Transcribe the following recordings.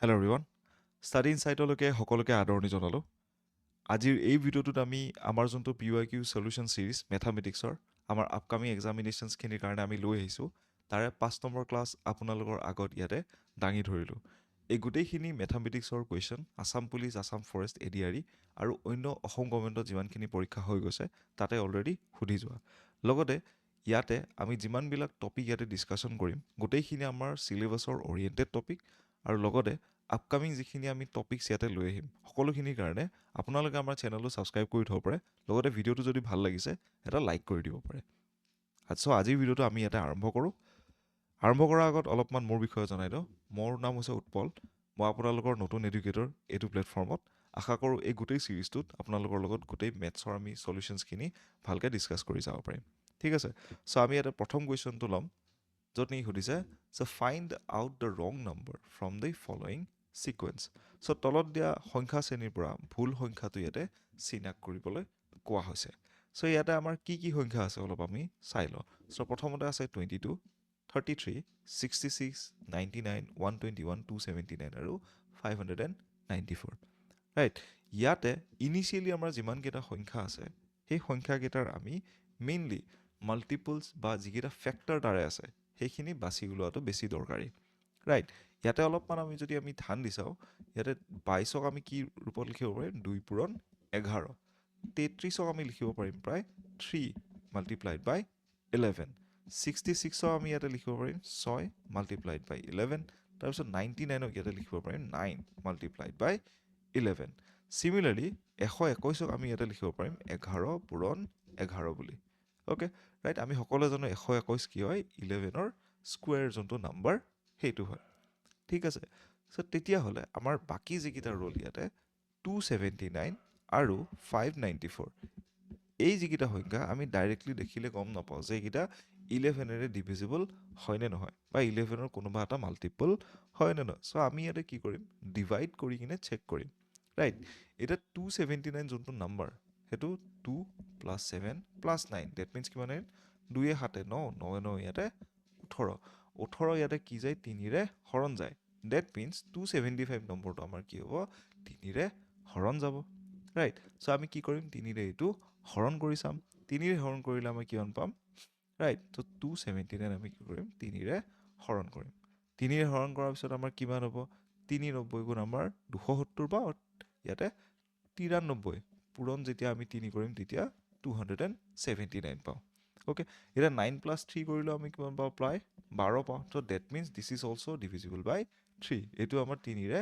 Hello' everyone study ইনচাইটলৈকে সকলোকে আদৰণি জনালোঁ আজিৰ এই ভিডিঅ'টোত আমি আমাৰ যোনটো PYQ সলিউশ্যন ছিৰিজ মেথামেটিক্সৰ আমাৰ আপকামিং এক্সামিনেশ্যনছখিনিৰ কাৰণে আমি লৈ আহিছোঁ তাৰে 5 নম্বৰ ক্লাছ আপোনালোকৰ আগত ইয়াতে দাঙি ধৰিলোঁ এই গোটেইখিনি মেথামেটিক্সৰ question Assam police Assam forest ADRE আৰু অন্য অসম গভৰ্ণমেণ্টত যিমানখিনি পৰীক্ষা হৈ গৈছে তাতে অলৰেডি সুধি যোৱা লগতে ইয়াতে আমি যিমানবিলাক টপিক ইয়াতে ডিছকাশ্যন কৰিম গোটেইখিনি আমাৰ চিলেবাছৰ অৰিয়েণ্টেড টপিক আৰু লগতে আপকামিং যিখিনি আমি টপিকছ ইয়াতে লৈ আহিম সকলোখিনিৰ কাৰণে আপোনালোকে আমাৰ চেনেলটো ছাবস্ক্ৰাইব কৰি থ'ব পাৰে লগতে ভিডিঅ'টো যদি ভাল লাগিছে এটা লাইক কৰি দিব পাৰে চ' আজিৰ ভিডিঅ'টো আমি ইয়াতে আৰম্ভ কৰোঁ আৰম্ভ কৰাৰ আগত অলপমান মোৰ বিষয়ে জনাই দিওঁ মোৰ নাম হৈছে উৎপল মই আপোনালোকৰ নতুন এডুকেটৰ এইটো প্লেটফৰ্মত আশা কৰোঁ এই গোটেই ছিৰিজটোত আপোনালোকৰ লগত গোটেই মেথছৰ আমি সলিউশ্যনছখিনি ভালকৈ ডিছকাছ কৰি যাব পাৰিম ঠিক আছে চ' আমি ইয়াতে প্ৰথম কুৱেশ্যনটো ল'ম য'ত নেকি সুধিছে so' find out the wrong number from the following sequence so' তলত দিয়া সংখ্যা শ্ৰেণীৰ পৰা ভুল সংখ্যাটো ইয়াতে চিনাক্ত কৰিবলৈ কোৱা হৈছে চ' ইয়াতে আমাৰ কি কি সংখ্যা আছে অলপ আমি চাই লওঁ চ' প্ৰথমতে আছে 22 33 66 99 121 279 আৰু 594 ৰাইট ইয়াতে ইনিচিয়েলি আমাৰ যিমানকেইটা সংখ্যা আছে সেই সংখ্যাকেইটাৰ আমি মেইনলি মাল্টিপলছ বা যিকেইটা ফেক্টৰ তাৰে আছে সেইখিনি বাছি ওলোৱাটো বেছি দৰকাৰী ৰাইট ইয়াতে অলপমান আমি যদি আমি ধ্যান দি চাওঁ ইয়াতে 22ক আমি কি ৰূপত লিখিব পাৰিম 2 পূৰণ 11 33ক আমি লিখিব পাৰিম প্ৰায় 3 মাল্টিপ্লাইড বাই 11 66ক আমি ইয়াতে লিখিব পাৰিম 6 মাল্টিপ্লাইড বাই 11 তাৰপিছত 99ক ইয়াতে লিখিব পাৰিম 9 মাল্টিপ্লাইড বাই 11 চিমিলাৰলি 121ক আমি ইয়াতে লিখিব পাৰিম 11 পূৰণ 11 বুলি অ'কে ৰাইট আমি সকলোৱে জানো 121 কি হয় 11ৰ স্কুৱেৰ যোনটো নাম্বাৰ সেইটো হয় ঠিক আছে চ' তেতিয়াহ'লে আমাৰ বাকী যিকেইটা ৰ'ল ইয়াতে 279 আৰু 594 এই যিকেইটা সংখ্যা আমি ডাইৰেক্টলি দেখিলে গম নাপাওঁ যে এইকেইটা 11এৰে ডিভিজিবল হয়নে নহয় বা 11ৰ কোনোবা এটা মাল্টিপল হয়নে নহয় চ' আমি ইয়াতে কি কৰিম ডিভাইড কৰি কিনে চেক কৰিম ৰাইট এতিয়া 279 যোনটো নাম্বাৰ সেইটো 2 প্লাছ 7 প্লাছ 9 ডেট মিনছ কিমান আহিল 2 7 9 9 9 ইয়াতে 18 18 ইয়াতে কি যায় 3ৰে হৰণ যায় ডেট মিনছ 275 নম্বৰটো আমাৰ কি হ'ব 3ৰে হৰণ যাব ৰাইট চ' আমি কি কৰিম 3ৰে এইটো হৰণ কৰি চাম 3ৰে হৰণ কৰিলে আমি কিমান পাম ৰাইট ত' 279 আমি কি কৰিম 3ৰে হৰণ কৰিম 3ৰে হৰণ কৰাৰ পিছত আমাৰ কিমান হ'ব 390 গুণ আমাৰ 270 পাওঁ ইয়াতে 93 পূৰণ যেতিয়া আমি 3 কৰিম তেতিয়া 279 পাওঁ অ'কে এতিয়া 9 প্লাছ 3 কৰিলেও আমি কিমান পাওঁ প্ৰায় 12 পাওঁ ত' that means this is also' divisible by 3 এইটো আমাৰ 3ৰে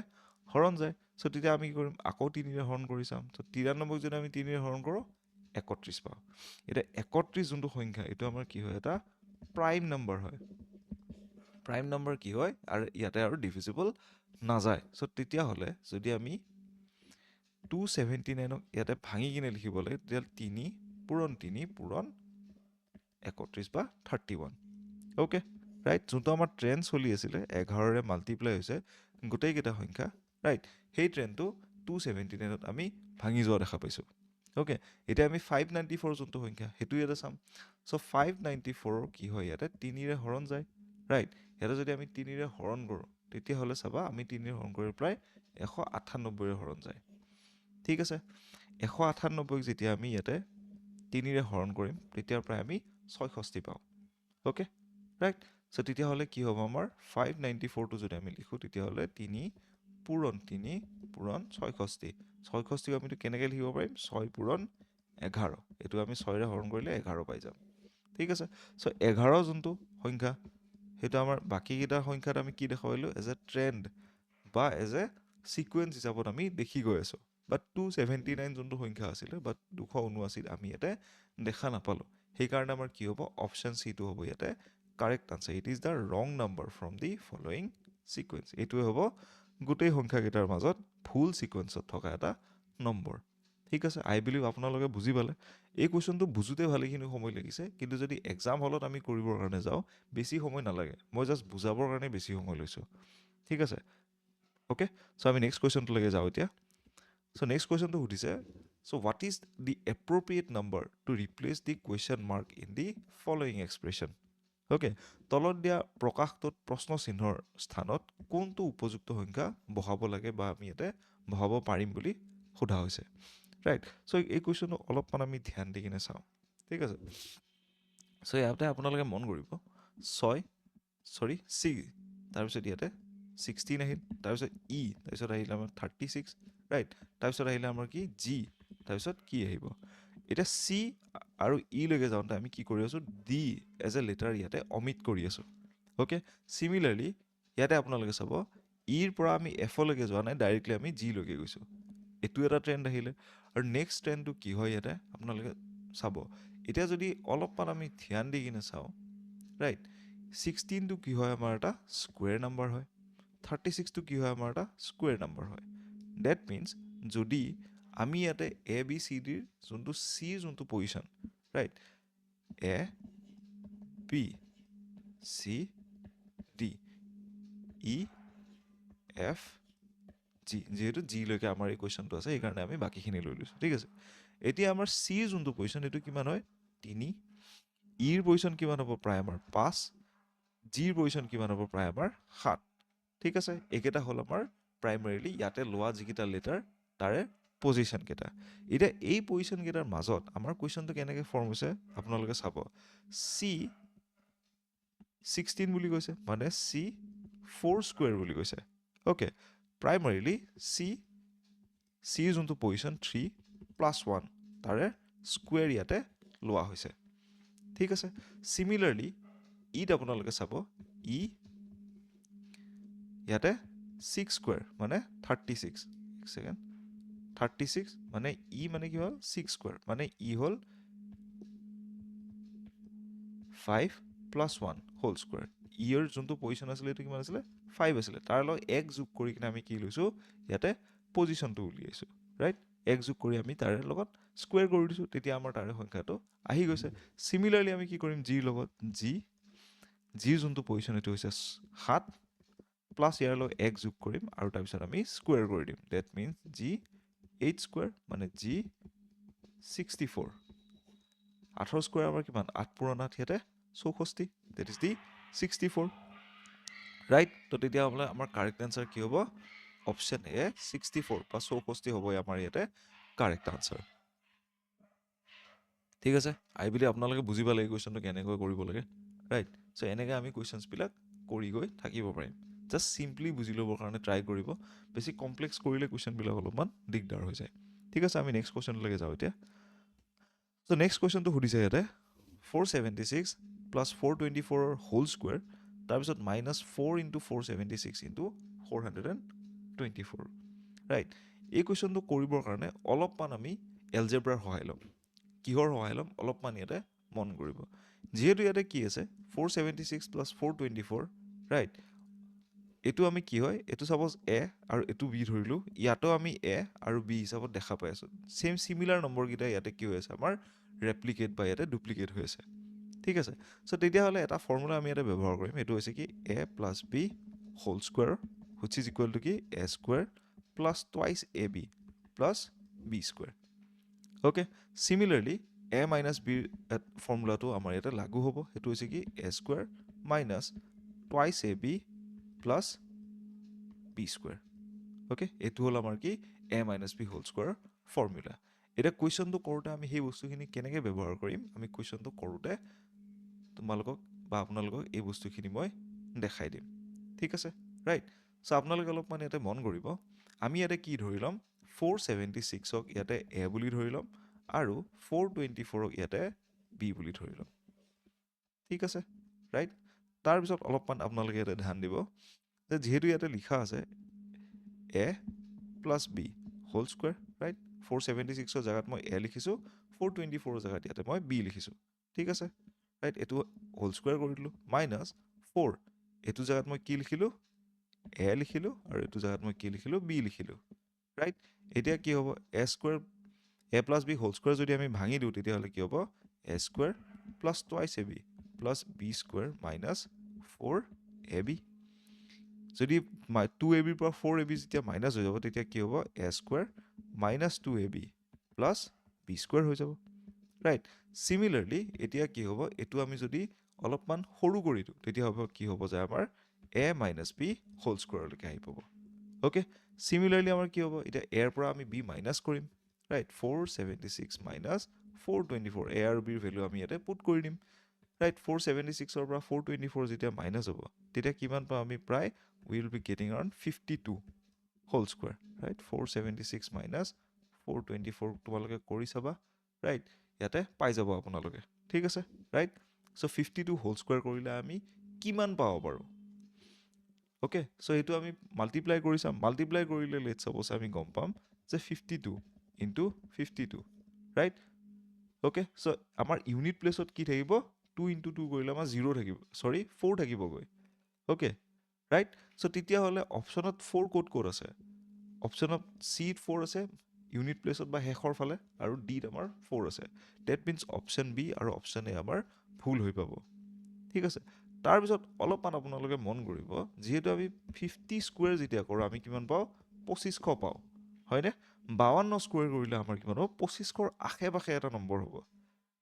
হৰণ যায় চ' তেতিয়া আমি কি কৰিম আকৌ 3ৰে হৰণ কৰি চাম ত' 93ক যদি আমি 3ৰে হৰণ কৰোঁ 31 পাওঁ এতিয়া 31 যোনটো সংখ্যা এইটো আমাৰ কি হয় এটা প্ৰাইম নম্বৰ হয় প্ৰাইম নম্বৰ কি হয় আৰু ইয়াতে আৰু ডিভিজিবল নাযায় চ' তেতিয়াহ'লে যদি আমি 279ক ইয়াতে ভাঙি কিনে লিখিব লাগে তেতিয়াহ'লে 3 পূৰণ 3 পূৰণ 31 বা 31 অ'কে ৰাইট যোনটো আমাৰ ট্ৰেণ্ড চলি আছিলে 11ৰে মাল্টিপ্লাই হৈছে গোটেইকেইটা সংখ্যা ৰাইট সেই ট্ৰেণ্ডটো 279ত আমি ভাঙি যোৱা দেখা পাইছোঁ অ'কে এতিয়া আমি 594 যোনটো সংখ্যা সেইটো ইয়াতে চাম চ' 594 কি হয় ইয়াতে 3ৰে হৰণ যায় ৰাইট ইয়াতে যদি আমি 3ৰে হৰণ কৰোঁ তেতিয়াহ'লে চাবা আমি 3ৰে হৰণ কৰি প্ৰায় 198ৰে হৰণ যায় ঠিক আছে 198ক যেতিয়া আমি ইয়াতে 3ৰে হৰণ কৰিম তেতিয়াৰ পৰাই আমি 66 পাওঁ অ'কে ৰাইট চ' তেতিয়াহ'লে কি হ'ব আমাৰ 594টো যদি আমি লিখোঁ তেতিয়াহ'লে 3 পূৰণ 3 পূৰণ 66 66ক আমিতো কেনেকৈ লিখিব পাৰিম 6 পূৰণ 11 এইটো আমি 6ৰে হৰণ কৰিলে 11 পাই যাম ঠিক আছে চ' 11 যোনটো সংখ্যা সেইটো আমাৰ বাকীকেইটা সংখ্যাত আমি কি দেখাবলৈ এজ এ ট্ৰেণ্ড বা এজ এ ছিকুৱেঞ্চ হিচাপত আমি দেখি গৈ আছোঁ বাট 279 যোনটো সংখ্যা আছিলে বাট 279 আমি ইয়াতে দেখা নাপালোঁ সেইকাৰণে আমাৰ কি হ'ব অপশ্যন চিটো হ'ব ইয়াতে correct answer it is the wrong number from the following sequence এইটোৱে হ'ব গোটেই সংখ্যাকেইটাৰ মাজত ভুল ছিকুৱেঞ্চত থকা এটা নম্বৰ ঠিক আছে আই বিলিভ আপোনালোকে বুজি পালে এই কুৱেশ্যনটো বুজোতে ভালেখিনি সময় লাগিছে কিন্তু যদি এক্সাম হলত আমি কৰিবৰ কাৰণে যাওঁ বেছি সময় নালাগে মই জাষ্ট বুজাবৰ কাৰণে বেছি সময় লৈছোঁ ঠিক আছে অ'কে চ' আমি নেক্সট কুৱেশ্যনটোলৈকে যাওঁ এতিয়া চ' নেক্সট কুৱেশ্যনটো সুধিছে so' what is the appropriate number to replace the question mark in the following expression okay, তলত দিয়া প্ৰকাশটোত প্ৰশ্ন চিহ্নৰ স্থানত কোনটো উপযুক্ত সংখ্যা বহাব লাগে বা আমি ইয়াতে বহাব পাৰিম বুলি সোধা হৈছে, ৰাইট? চ' এই কুৱেশ্যনটো অলপমান আমি ধ্যান দি কিনে চাওঁ, ঠিক আছে? চ' ইয়াতে আপোনালোকে মন কৰিব 6 তাৰপিছত ইয়াতে 16 আহিল, তাৰপিছত ই, তাৰপিছত আহিলে আমাৰ 36, ৰাইট? তাৰপিছত আহিলে আমাৰ কি জি, তাৰপিছত কি আহিব? এতিয়া চি আৰু ইলৈকে যাওঁতে আমি কি কৰি আছোঁ, ডি এজ এ লেটাৰ ইয়াতে অমিট কৰি আছোঁ, অ'কে? চিমিলাৰলি ইয়াতে আপোনালোকে চাব ইৰ পৰা আমি এফলৈকে যোৱা নাই, ডাইৰেক্টলি আমি জিলৈকে গৈছোঁ। এইটো এটা ট্ৰেণ্ড আহিলে। আৰু নেক্সট ট্ৰেণ্ডটো কি হয় ইয়াতে আপোনালোকে চাব। এতিয়া যদি অলপমান আমি ধ্যান দি কিনে চাওঁ, ৰাইট? 16টো কি হয়, আমাৰ এটা স্কুৱেৰ নাম্বাৰ হয়। 36টো কি হয়, আমাৰ এটা স্কুৱেৰ নাম্বাৰ হয়। ডেট মিনছ যদি আমি ইয়াতে এ বি চি ডিৰ যোনটো চিৰ যোনটো position, right? A B C D E F G, যিহেতু জিলৈকে আমাৰ এই কুৱেশ্যনটো আছে সেইকাৰণে আমি বাকীখিনি লৈ লৈছোঁ, ঠিক আছে? এতিয়া আমাৰ চিৰ যোনটো পজিশ্যন এইটো কিমান হয়, 3, ইৰ পজিশ্যন কিমান হ'ব, প্ৰায় আমাৰ 5, জিৰ পজিশ্যন কিমান হ'ব, প্ৰায় আমাৰ 7, ঠিক আছে? এইকেইটা হ'ল আমাৰ প্ৰাইমেৰীলি ইয়াতে লোৱা যিকেইটা লেটাৰ তাৰে পজিশ্যন কেইটা। এতিয়া এই পজিশ্যন কেইটাৰ মাজত আমাৰ কুৱেশ্যনটো কেনেকৈ ফৰ্ম হৈছে আপোনালোকে চাব। চি 16 বুলি কৈছে, মানে চি 4 স্কুৱেৰ বুলি কৈছে, অ'কে? প্ৰাইমেৰীলি চিৰ যোনটো পজিশ্যন 3+1 তাৰে স্কুৱেৰ ইয়াতে লোৱা হৈছে, ঠিক আছে? চিমিলাৰলি ইত আপোনালোকে চাব ই ইয়াতে 6 স্কুৱেৰ মানে 36, 36 মানে ই মানে কি হ'ল 6 স্কুৱেৰ, মানে ই হ'ল 5+1 হোল স্কুৱেৰ। ইৰ যোনটো পজিশ্যন আছিলে এইটো কিমান আছিলে, 5 আছিলে। তাৰ লগত 1 যোগ কৰি কিনে আমি কি লৈছোঁ, ইয়াতে পজিশ্যনটো উলিয়াইছোঁ, ৰাইট? 1 যোগ কৰি আমি তাৰে লগত স্কুৱেৰ কৰি দিছোঁ, তেতিয়া আমাৰ তাৰে সংখ্যাটো আহি গৈছে। চিমিলাৰলি আমি কি কৰিম জিৰ লগত, জিৰ যোনটো পজিশ্যন এইটো হৈছে 7 প্লাছ ইয়াৰ লগত 1 যোগ কৰিম আৰু তাৰপিছত আমি স্কুৱেৰ কৰি দিম। ডেট মিনছ জি 8 স্কুৱেৰ মানে জি 64। 8 স্কুৱেৰ আমাৰ কিমান, 8 পূৰণ 8 ইয়াতে 64, ডেট ইজ দি 64, ৰাইট? তো তেতিয়াহ'লে আমাৰ কাৰেক্ট এনচাৰ কি হ'ব, অপশ্যন এ 64 বা 64 হ'ব আমাৰ ইয়াতে কাৰেক্ট আনচাৰ, ঠিক আছে? আই বিলিভ আপোনালোকে বুজি পালে এই কুৱেশ্যনটো কেনেকৈ কৰিব লাগে, ৰাইট? চ' এনেকৈ আমি কুৱেশ্যনছবিলাক কৰি গৈ থাকিব পাৰিম। জাষ্ট চিম্পলি বুজি ল'বৰ কাৰণে ট্ৰাই কৰিব, বেছি কমপ্লেক্স কৰিলে কুৱেশ্যনবিলাক অলপমান দিগদাৰ হৈ যায়, ঠিক আছে? আমি নেক্সট কুৱেশ্যনলৈকে যাওঁ এতিয়া। চ' নেক্সট কুৱেশ্যনটো সুধিছে ইয়াতে 476 প্লাছ 424 হোল স্কুৱেৰ, তাৰপিছত -4 × 476 × 424, ৰাইট? এই কুৱেশ্যনটো কৰিবৰ কাৰণে অলপমান আমি এলজেব্ৰাৰ সহায় ল'ম। কিহৰ সহায় ল'ম, অলপমান ইয়াতে মন কৰিব। যিহেতু ইয়াতে কি আছে 476 প্লাছ 424, ৰাইট? এইটো আমি কি হয়, এইটো চাপ'জ এ আৰু এইটো বি ধৰিলোঁ, ইয়াতো আমি এ আৰু বি হিচাপত দেখা পাই আছোঁ। ছেম চিমিলাৰ নম্বৰকেইটা ইয়াতে কি হৈ আছে, আমাৰ ৰেপ্লিকেট বা ইয়াতে ডুপ্লিকেট হৈ আছে, ঠিক আছে? চ' তেতিয়াহ'লে এটা ফৰ্মুলা আমি ইয়াতে ব্যৱহাৰ কৰিম, এইটো হৈছে কি a plus b whole square which is equal to কি a square plus twice a b plus b square, okay? Similarly a minus বিৰ ফৰ্মুলাটো আমাৰ ইয়াতে লাগু হ'ব, সেইটো হৈছে কি a square minus twice a b plus b square, okay? এইটো হ'ল আমাৰ কি এ মাইনাছ বি হোল স্কুৱেৰৰ ফৰ্মুলা। এতিয়া কুৱেশ্যনটো কৰোঁতে আমি সেই বস্তুখিনি কেনেকৈ ব্যৱহাৰ কৰিম, আমি কুৱেশ্যনটো কৰোঁতে তোমালোকক বা আপোনালোকক এই বস্তুখিনি মই দেখাই দিম, ঠিক আছে, ৰাইট? চ' আপোনালোকে অলপমান ইয়াতে মন কৰিব, আমি ইয়াতে কি ধৰি ল'ম, 476ক ইয়াতে এ বুলি ধৰি ল'ম আৰু 424ক ইয়াতে বি বুলি ধৰি ল'ম, ঠিক আছে, ৰাইট? তাৰপিছত অলপমান আপোনালোকে ইয়াতে ধ্যান দিব যে যিহেতু ইয়াতে লিখা আছে a plus b whole square, right? 476ৰ জেগাত মই এ লিখিছোঁ, 424ৰ জেগাত ইয়াতে মই বি লিখিছোঁ, ঠিক আছে, ৰাইট? এইটো হোল স্কুৱেৰ কৰি দিলোঁ মাইনাছ 4, এইটো জেগাত মই কি লিখিলোঁ, এ লিখিলোঁ আৰু এইটো জেগাত মই কি লিখিলোঁ, বি লিখিলোঁ, ৰাইট? এতিয়া কি হ'ব, a square a plus b whole square যদি আমি ভাঙি দিওঁ তেতিয়াহ'লে কি হ'ব, a square plus twice a b plus b square minus 4 a b. যদি 2ab পৰা 4ab যেতিয়া মাইনাছ হৈ যাব তেতিয়া কি হ'ব, a square minus 2ab plus b square হৈ যাব, ৰাইট? চিমিলাৰলি এতিয়া কি হ'ব, এইটো আমি যদি অলপমান সৰু কৰি দিওঁ তেতিয়া হ'ব কি হ'ব যে আমাৰ a minus b হোল স্কোৱাৰলৈকে আহি পাব অ'কে চিমিলাৰলি আমাৰ কি হ'ব এতিয়া a ৰ পৰা আমি b মাইনাছ কৰিম ৰাইট 476 মাইনাছ 424 a আৰু b ৰ ভেলু আমি ইয়াতে পুট কৰি দিম ৰাইট 476 ৰ পৰা 424 যেতিয়া মাইনাছ হ'ব তেতিয়া কিমান পাম আমি প্ৰায় will be getting around 52 whole square right 476 minus 424 তোমালোকে কৰি চাবা ৰাইট ইয়াতে পাই যাব আপোনালোকে ঠিক আছে ৰাইট চ' 52 হোল স্কোৱাৰ কৰিলে আমি কিমান পাব পাৰোঁ অ'কে চ' এইটো আমি মাল্টিপ্লাই কৰি চাম মাল্টিপ্লাই কৰিলে লেটছ ছাপ'জ আমি গম পাম যে 52 ইনটু 52 ৰাইট অ'কে চ' আমাৰ ইউনিট প্লেচত কি থাকিব 2 ইনটু 2 কৰিলে আমাৰ 0 থাকিব চৰি 4 থাকিবগৈ অ'কে ৰাইট চ' তেতিয়াহ'লে অপশ্যনত 4 ক'ত আছে অপশ্যনত চিত 4 আছে ইউনিট প্লেচত বা শেষৰ ফালে আৰু ডিত আমাৰ 4 আছে ডেট মিনছ অপশ্যন বি আৰু অপশ্যন এ আমাৰ ভুল হৈ পাব ঠিক আছে তাৰপিছত অলপমান আপোনালোকে মন কৰিব যিহেতু আমি 50 স্কুৱেৰ যেতিয়া কৰোঁ আমি কিমান পাওঁ 2500 পাওঁ হয়নে 52 স্কুৱেৰ কৰিলে আমাৰ কিমান হ'ব 2500ৰ আশে পাশে এটা নম্বৰ হ'ব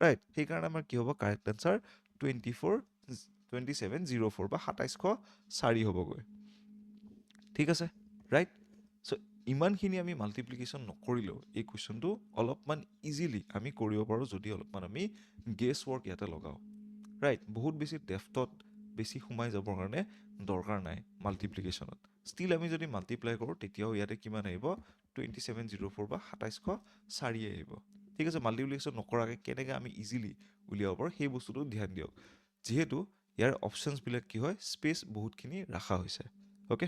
ৰাইট সেইকাৰণে আমাৰ কি হ'ব কাৰেক্ট এনচাৰ 2704 বা 2704 হ'বগৈ ঠিক আছে ৰাইট চ' ইমানখিনি আমি মাল্টিপ্লিকেশ্যন নকৰিলেও এই কুৱেশ্যনটো অলপমান ইজিলি আমি কৰিব পাৰোঁ যদি অলপমান আমি গেছ ৱৰ্ক ইয়াতে লগাওঁ ৰাইট বহুত বেছি ডেফটত বেছি সোমাই যাবৰ কাৰণে দৰকাৰ নাই মাল্টিপ্লিকেশ্যনত ষ্টিল আমি যদি মাল্টিপ্লাই কৰোঁ তেতিয়াও ইয়াতে কিমান আহিব 2704 বা 2704 আহিব ঠিক আছে মাল্টিপ্লিকেশ্যন নকৰাকৈ কেনেকৈ আমি ইজিলি উলিয়াব পাৰোঁ সেই বস্তুটো ধ্যান দিয়ক যিহেতু ইয়াৰ অপশ্যনছবিলাক কি হয় স্পেচ বহুতখিনি ৰখা হৈছে অ'কে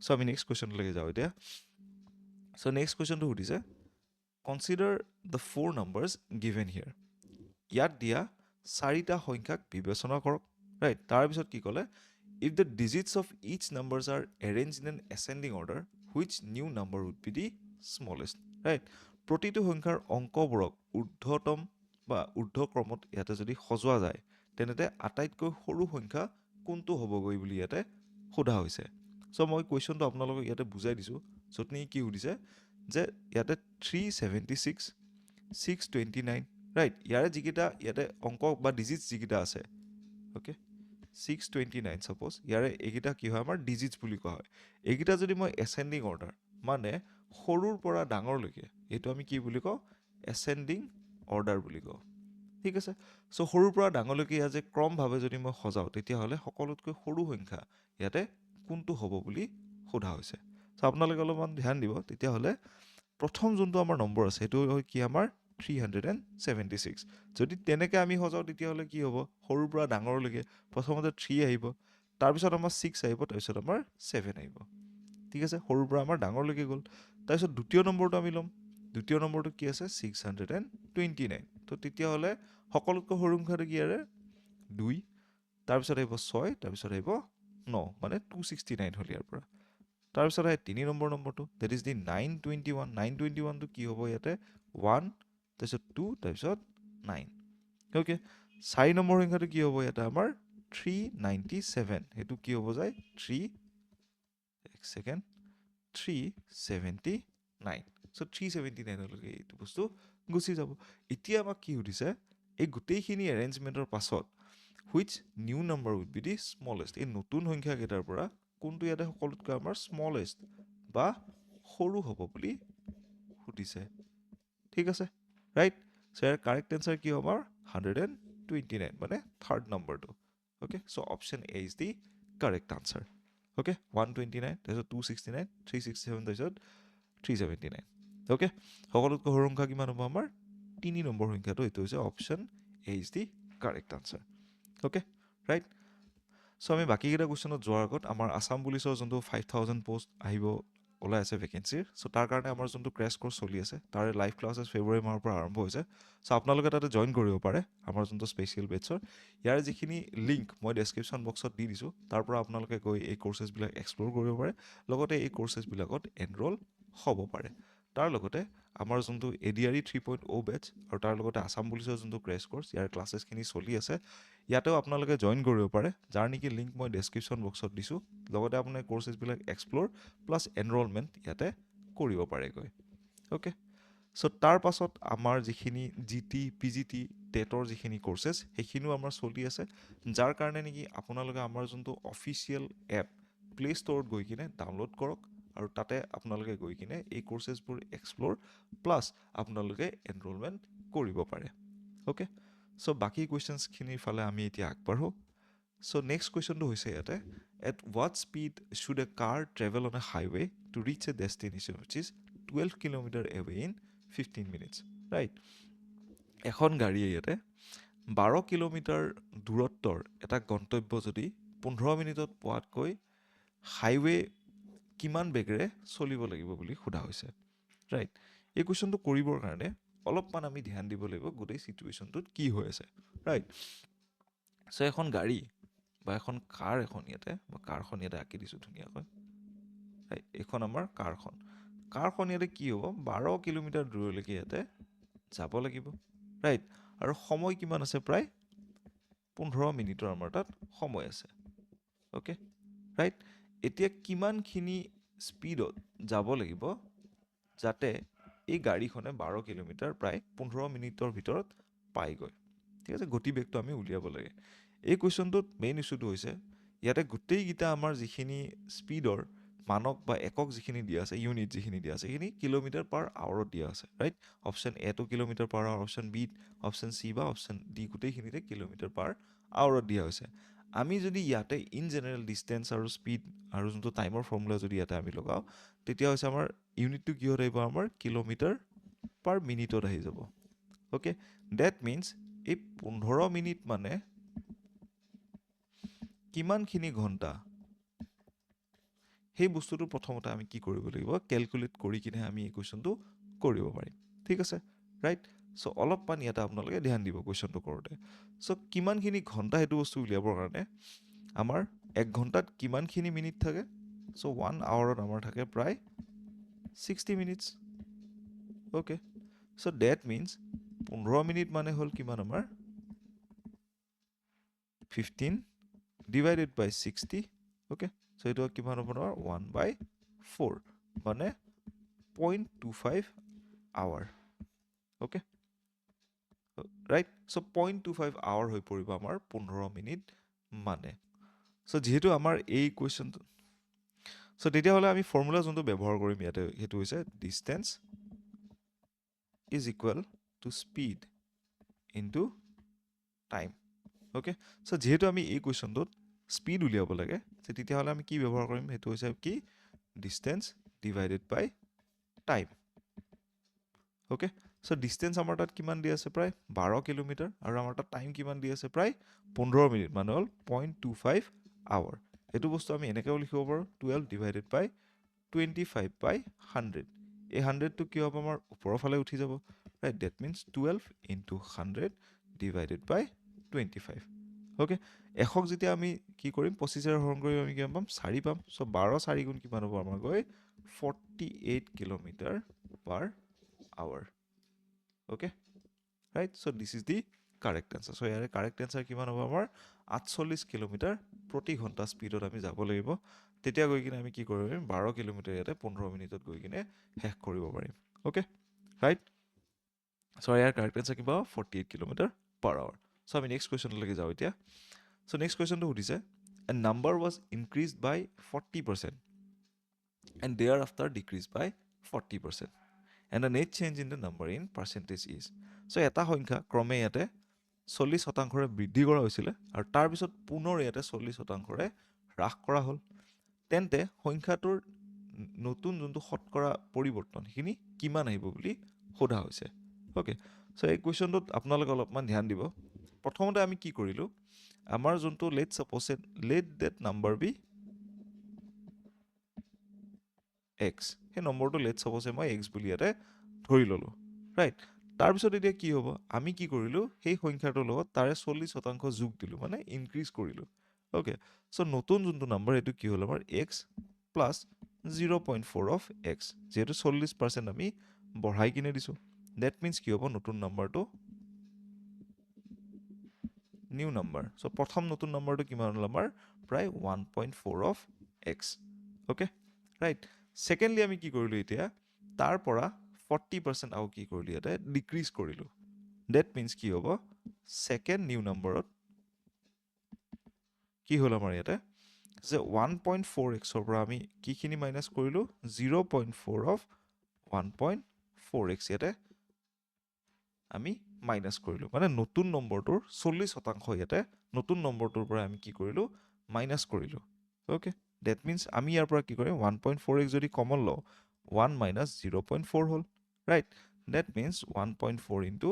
চ' আমি নেক্সট কুৱেশ্যনলৈকে যাওঁ এতিয়া চ' নেক্সট কুৱেশ্যনটো সুধিছে কনচিডাৰ দ্য 4 নাম্বাৰ্ছ গিভেন হিয়াৰ ইয়াত দিয়া 4টা সংখ্যাক বিবেচনা কৰক ৰাইট তাৰপিছত কি ক'লে if the digits of each numbers are arrange in an ascending order which new number would be the smallest right প্ৰতিটো সংখ্যাৰ অংকবোৰক ঊৰ্ধ্বতম বা ঊৰ্ধ্বক্ৰমত ইয়াতে যদি সজোৱা যায় তেনেতে আটাইতকৈ সৰু সংখ্যা কোনটো হ'বগৈ বুলি ইয়াতে সোধা হৈছে চ' মই কুৱেশ্যনটো আপোনালোকক ইয়াতে বুজাই দিছোঁ য'ত নেকি কি সুধিছে যে ইয়াতে 376 629 ৰাইট ইয়াৰে যিকেইটা ইয়াতে অংক বা ডিজিটছ যিকেইটা আছে অ'কে 629 ছাপ'জ ইয়াৰে এইকেইটা কি হয় আমাৰ ডিজিটছ বুলি কোৱা হয় এইকেইটা যদি মই এচেণ্ডিং অৰ্ডাৰ মানে সৰুৰ পৰা ডাঙৰলৈকে এইটো আমি কি বুলি কওঁ এচেণ্ডিং অৰ্ডাৰ বুলি কওঁ ঠিক আছে চ' সৰুৰ পৰা ডাঙৰলৈকে ইয়াত যে ক্ৰমভাৱে যদি মই সজাওঁ তেতিয়াহ'লে সকলোতকৈ সৰু সংখ্যা ইয়াতে কোনটো হ'ব বুলি সোধা হৈছে চ' আপোনালোকে অলপমান ধ্যান দিব তেতিয়াহ'লে প্ৰথম যোনটো আমাৰ নম্বৰ আছে সেইটো হয় কি আমাৰ 376 যদি তেনেকৈ আমি সজাওঁ তেতিয়াহ'লে কি হ'ব সৰুৰ পৰা ডাঙৰলৈকে প্ৰথমতে 3 আহিব তাৰপিছত আমাৰ 6 আহিব তাৰপিছত আমাৰ 7 আহিব ঠিক আছে সৰুৰ পৰা আমাৰ ডাঙৰলৈকে গ'ল তাৰপিছত দ্বিতীয় নম্বৰটো আমি ল'ম দ্বিতীয় নম্বৰটো কি আছে 629 তো তেতিয়াহ'লে সকলোতকৈ সৰু সংখ্যাটো কি ইয়াৰে 2 তাৰপিছত আহিব 6 তাৰপিছত আহিব 9 মানে 269 হ'ল ইয়াৰ পৰা তাৰপিছত আহে 3 নম্বৰটো ডেট ইজ দি 921টো কি হ'ব ইয়াতে 1 তাৰপিছত 2 তাৰপিছত 9 অ'কে 4 নম্বৰ সংখ্যাটো কি হ'ব ইয়াতে আমাৰ 397 সেইটো কি হ'ব যায় 379 চ' 379লৈকে এইটো বস্তু গুচি যাব এতিয়া আমাক কি সুধিছে এই গোটেইখিনি এৰেঞ্জমেণ্টৰ পাছত which new number would be the smallest এই নতুন সংখ্যাকেইটাৰ পৰা কোনটো ইয়াতে সকলোতকৈ আমাৰ স্মলেষ্ট বা সৰু হ'ব বুলি সুধিছে ঠিক আছে ৰাইট চ' ইয়াৰ কাৰেক্ট এনচাৰ কি হ'ব আমাৰ 129 মানে থাৰ্ড নম্বৰটো okay so' option A is the correct answer okay 129 তাৰপিছত 269 367 তাৰপিছত 379 অ'কে সকলোতকৈ সৰু সংখ্যা কিমান হ'ব আমাৰ 3 নম্বৰ সংখ্যাটো এইটো হৈছে option A is the correct answer okay right চ' আমি বাকীকেইটা কুৱেশ্যনত যোৱাৰ আগত আমাৰ আছাম পুলিচৰ যোনটো 5000 পষ্ট আহিব ওলাই আছে ভেকেঞ্চিৰ চ' তাৰ কাৰণে আমাৰ যোনটো ক্ৰেছ কৰ্চ চলি আছে তাৰে লাইভ ক্লাছেছ ফেব্ৰুৱাৰী মাহৰ পৰা আৰম্ভ হৈছে চ' আপোনালোকে তাতে জইন কৰিব পাৰে আমাৰ যোনটো স্পেচিয়েল বেটছৰ ইয়াৰ যিখিনি লিংক মই ডেছক্ৰিপশ্যন বক্সত দি দিছোঁ তাৰ পৰা আপোনালোকে গৈ এই কৰ্চেছবিলাক এক্সপ্ল'ৰ কৰিব পাৰে লগতে এই কৰ্চেছবিলাকত এনৰল হ'ব পাৰে তাৰ লগতে আমাৰ যোনটো ADRE 3.0 বেটছ আৰু তাৰ লগতে আছাম পুলিচৰ যোনটো ক্ৰেছ কৰ্চ ইয়াৰ ক্লাছেছখিনি চলি আছে ইয়াতেও আপোনালোকে জইন কৰিব পাৰে যাৰ নেকি লিংক মই ডেছক্ৰিপশ্যন বক্সত দিছোঁ লগতে আপোনাৰ কৰ্চেছবিলাক এক্সপ্ল'ৰ প্লাছ এনৰলমেণ্ট ইয়াতে কৰিব পাৰেগৈ অ'কে চ' তাৰ পাছত আমাৰ যিখিনি GT PGT টেটৰ যিখিনি কোৰ্চেছ সেইখিনিও আমাৰ চলি আছে, যাৰ কাৰণে নেকি আপোনালোকে আমাৰ যোনটো অফিচিয়েল এপ প্লে ষ্ট'ৰত গৈ কিনে ডাউনলোড কৰক আৰু তাতে আপোনালোকে গৈ কিনে এই কোৰ্চেছবোৰ এক্সপ্ল'ৰ প্লাছ আপোনালোকে এনৰলমেণ্ট কৰিব পাৰে। অ'কে, চ' বাকী কুৱেশ্যনছখিনিৰ ফালে আমি এতিয়া আগবাঢ়োঁ। চ' নেক্সট কুৱেশ্যনটো হৈছে ইয়াতে, at what speed should a car travel on a highway to reach a destination which is 12 kilometer away in 15 minutes, right? এখন গাড়ীয়ে ইয়াতে 12 কিলোমিটাৰ দূৰত্বৰ এটা গন্তব্য যদি 15 মিনিটত পোৱাতকৈ হাইৱে কিমান বেগেৰে চলিব লাগিব বুলি সোধা হৈছে, ৰাইট? এই কুৱেশ্যনটো কৰিবৰ কাৰণে অলপমান আমি ধ্যান দিব লাগিব গোটেই চিটুৱেশ্যনটোত কি হৈ আছে, ৰাইট? চ' এখন গাড়ী বা এখন কাৰ এখন ইয়াতে, বা কাৰখন ইয়াতে আঁকি দিছোঁ ধুনীয়াকৈ, ৰাইট? এইখন আমাৰ কাৰখন ইয়াতে কি হ'ব, 12 কিলোমিটাৰ দূৰলৈকে ইয়াতে যাব লাগিব, ৰাইট? আৰু সময় কিমান আছে, প্ৰায় 15 মিনিটৰ আমাৰ তাত সময় আছে। Okay, right? এতিয়া কিমানখিনি স্পীডত যাব লাগিব যাতে এই গাড়ীখনে 12 কিলোমিটাৰ প্ৰায় 15 মিনিটৰ ভিতৰত পাইগৈ, ঠিক আছে? গতিবেগটো আমি উলিয়াব লাগে। এই কুৱেশ্যনটোত মেইন ইছ্যুটো হৈছে ইয়াতে গোটেইকেইটা আমাৰ যিখিনি স্পীডৰ মানক বা একক যিখিনি দিয়া আছে, ইউনিট যিখিনি দিয়া আছে, সেইখিনি কিলোমিটাৰ পাৰ আৱাৰত দিয়া আছে, ৰাইট? অপশ্যন এটো kilometre per hour, option B, option C বা অপশ্যন ডি গোটেইখিনিতে কিলোমিটাৰ পাৰ আৱাৰত দিয়া হৈছে। আমি যদি ইয়াতে ইন জেনেৰেল ডিষ্টেঞ্চ আৰু স্পীড আৰু যোনটো টাইমৰ ফৰ্মুলা যদি ইয়াতে আমি লগাওঁ, তেতিয়া হৈছে আমাৰ ইউনিটটো কিহত আহিব, আমাৰ কিলোমিটাৰ পাৰ মিনিটত আহি যাব। অ'কে, ডেট মিনছ এই 15 মিনিট মানে কিমানখিনি ঘণ্টা, সেই বস্তুটো প্ৰথমতে আমি কি কৰিব লাগিব, কেলকুলেট কৰি কিনে আমি এই কুৱেশ্যনটো কৰিব পাৰিম, ঠিক আছে, ৰাইট? চ' অলপমান ইয়াতে আপোনালোকে ধ্যান দিব কুৱেশ্যনটো কৰোঁতে। চ' কিমানখিনি ঘণ্টা সেইটো বস্তু উলিয়াবৰ কাৰণে আমাৰ 1 ঘণ্টাত কিমানখিনি মিনিট থাকে, চ' 1 আৱাৰত আমাৰ থাকে প্ৰায় 60 minutes. Okay, so' that means 15 minute মানে হ'ল কিমান আমাৰ 15 ডিভাইডেড বাই 60, অ'কে? চ' এইটো কিমান হ'ব আমাৰ 1/4 মানে 0.25 আৱাৰ, অ'কে, ৰাইট? চ' 0.25 আৱাৰ হৈ পৰিব আমাৰ 15 মিনিট মানে। চ' যিহেতু আমাৰ এই কুৱেশ্যনটো, চ' তেতিয়াহ'লে আমি ফৰ্মুলা যোনটো ব্যৱহাৰ কৰিম ইয়াতে সেইটো হৈছে distance is equal to speed into time, okay? So' যিহেতু আমি এই কুৱেশ্যনটোত স্পীড উলিয়াব লাগে, তেতিয়াহ'লে আমি কি ব্যৱহাৰ কৰিম, সেইটো হৈছে কি, ডিষ্টেঞ্চ ডিভাইডেড বাই টাইম। অ'কে, চ' ডিষ্টেঞ্চ আমাৰ তাত কিমান দি আছে, প্ৰায় 12 কিলোমিটাৰ, আৰু আমাৰ তাত টাইম কিমান দি আছে, প্ৰায় 15 মিনিট, মানে হ'ল 0.25 আৱাৰ। এইটো বস্তু আমি এনেকৈও লিখিব পাৰোঁ, 12 ডিভাইডেড বাই 25/100। এই 100টো কি হ'ব, আমাৰ ওপৰৰ ফালে উঠি যাব, right? That means 12 into 100 divided by 25। Okay, 100ক যেতিয়া আমি কি কৰিম, 25ৰে হৰণ কৰি আমি কিমান পাম, 4 পাম। চ' 12 4 গুণ কিমান হ'ব আমাৰ গৈ 48 kilometre per hour, okay, right? So' this is the correct answer. So' ইয়াৰে কাৰেক্ট এনচাৰ কিমান হ'ব, আমাৰ 48 কিলোমিটাৰ প্ৰতি ঘণ্টা স্পীডত আমি যাব লাগিব, তেতিয়া গৈ কিনে আমি কি কৰিব পাৰিম, 12 কিলোমিটাৰ ইয়াতে 15 মিনিটত গৈ কিনে শেষ কৰিব পাৰিম, অ'কে, ৰাইট? চ' ইয়াৰ কাৰেক্ট এনচাৰ কিমান হ'ব, 48 কিলোমিটাৰ পাৰ আৱাৰ। চ' আমি নেক্সট কুৱেশ্যনলৈকে যাওঁ এতিয়া। চ' নেক্সট কুৱেশ্যনটো সুধিছে, a number was increase by 40% and thereafter decrease by 40%, and the net change in the number in percentage is. So' এটা সংখ্যা ক্ৰমে ইয়াতে 40% বৃদ্ধি কৰা হৈছিলে আৰু তাৰপিছত পুনৰ ইয়াতে 40% হ্ৰাস কৰা হ'ল, তেন্তে সংখ্যাটোৰ নতুন যোনটো শতকৰা পৰিৱৰ্তন সেইখিনি কিমান আহিব বুলি সোধা হৈছে, অ'কে? চ' এই কুৱেশ্যনটোত আপোনালোকে অলপমান ধ্যান দিব। প্ৰথমতে আমি কি কৰিলোঁ, আমাৰ যোনটো let that number be x, সেই নম্বৰটো লেট চাপ'ছে মই এক্স বুলি ইয়াতে ধৰি ল'লোঁ, ৰাইট? তাৰপিছত এতিয়া কি হ'ব, আমি কি কৰিলোঁ, সেই সংখ্যাটোৰ লগত তাৰে 40% যোগ দিলোঁ, মানে ইনক্ৰিজ কৰিলোঁ, অ'কে? চ' নতুন যোনটো নাম্বাৰ সেইটো কি হ'ল, আমাৰ এক্স প্লাছ 0.4 অফ এক্স, যিহেতু 40% আমি বঢ়াই কিনে দিছোঁ, ডেট মিনছ কি হ'ব, নতুন নাম্বাৰটো নিউ নাম্বাৰ। চ' প্ৰথম নতুন নাম্বাৰটো কিমান হ'ল, আমাৰ প্ৰায় 1.4 of x, okay, right? Secondly আমি কি কৰিলোঁ, এতিয়া তাৰ পৰা 40% আৰু কি কৰিলোঁ, ইয়াতে ডিক্ৰিজ কৰিলোঁ, ডেট মিনছ কি হ'ব, সেকেন্ড নিউ নম্বৰত কি হ'ল আমাৰ ইয়াতে যে 1.4x পৰা আমি কিখিনি মাইনাছ কৰিলোঁ 0.4 অফ 1.4x ইয়াতে আমি মাইনাছ কৰিলোঁ মানে নতুন নম্বৰটোৰ 40% ইয়াতে নতুন নম্বৰটোৰ পৰা আমি কি কৰিলোঁ মাইনাছ কৰিলোঁ অ'কে ডেট মিনছ আমি ইয়াৰ পৰা কি কৰিম 1.4x যদি কমন লওঁ 1 মাইনাছ 0.4 হ'ল ৰাইট ডেট মিনছ 1.4 ইনটু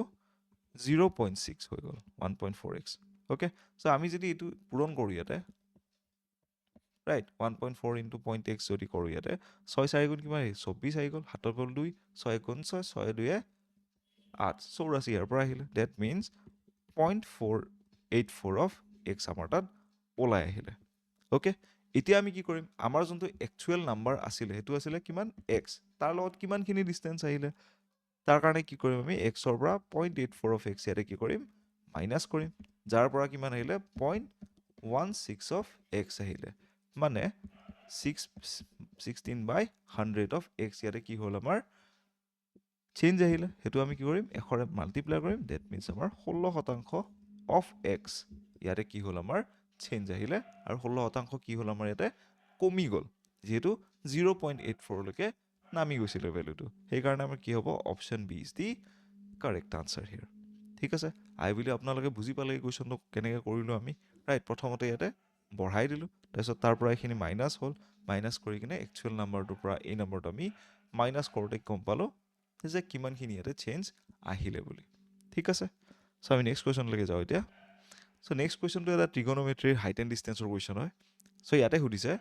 0.6 হৈ গ'ল 1.4x অ'কে চ' আমি যদি এইটো পূৰণ কৰোঁ ইয়াতে ৰাইট 1.4 ইনটু 0.x যদি কৰোঁ ইয়াতে 6 4 গুণ কিমান 24 আহি গ'ল 7 গ'ল 2 6 গুণ 6 6 2 8 84 ইয়াৰ পৰা আহিলে ডেট মিনছ 0.484 অফ x আমাৰ তাত ওলাই আহিলে অ'কে এতিয়া আমি কি কৰিম আমাৰ যোনটো একচুৱেল নাম্বাৰ আছিলে সেইটো আছিলে কিমান x তাৰ লগত কিমানখিনি ডিষ্টেঞ্চ আহিলে তাৰ কাৰণে কি কৰিম আমি x ৰ পৰা 0.84 অফ x ইয়াতে কি কৰিম মাইনাছ কৰিম যাৰ পৰা কিমান আহিলে 0.16 অফ x আহিলে মানে 16/100 অফ x ইয়াতে কি হ'ল আমাৰ চেঞ্জ আহিলে সেইটো আমি কি কৰিম 100ৰে মাল্টিপ্লাই কৰিম ডেট মিনছ আমাৰ 16% অফ x ইয়াতে কি হ'ল আমাৰ চেঞ্জ আহিলে আৰু 16% কি হ'ল আমাৰ ইয়াতে কমি গ'ল যেহেতু 0.84 লৈকে নামি গৈছিলে ভ্যালুটো সেইকাৰণে আমাৰ কি হ'ব option B is the correct answer here ঠিক আছে আই বুলি আপোনালোকে বুজি পালে এই কুৱেশ্যনটো কেনেকৈ কৰিলোঁ আমি ৰাইট প্ৰথমতে ইয়াতে বঢ়াই দিলোঁ তাৰপিছত তাৰ পৰা এইখিনি মাইনাছ হ'ল মাইনাছ কৰি কিনে একচুৱেল নাম্বাৰটোৰ পৰা এই নাম্বাৰটো আমি মাইনাছ কৰোঁতে গম পালোঁ যে কিমানখিনি ইয়াতে চেঞ্জ আহিলে বুলি ঠিক আছে চ' আমি নেক্সট কুৱেশ্যনলৈকে যাওঁ এতিয়া চ' নেক্সট কুৱেশ্যনটো এটা ট্ৰিগন'মেট্ৰিৰ হাইট এণ্ড ডিষ্টেঞ্চৰ কুৱেশ্যন হয় চ' ইয়াতে সুধিছে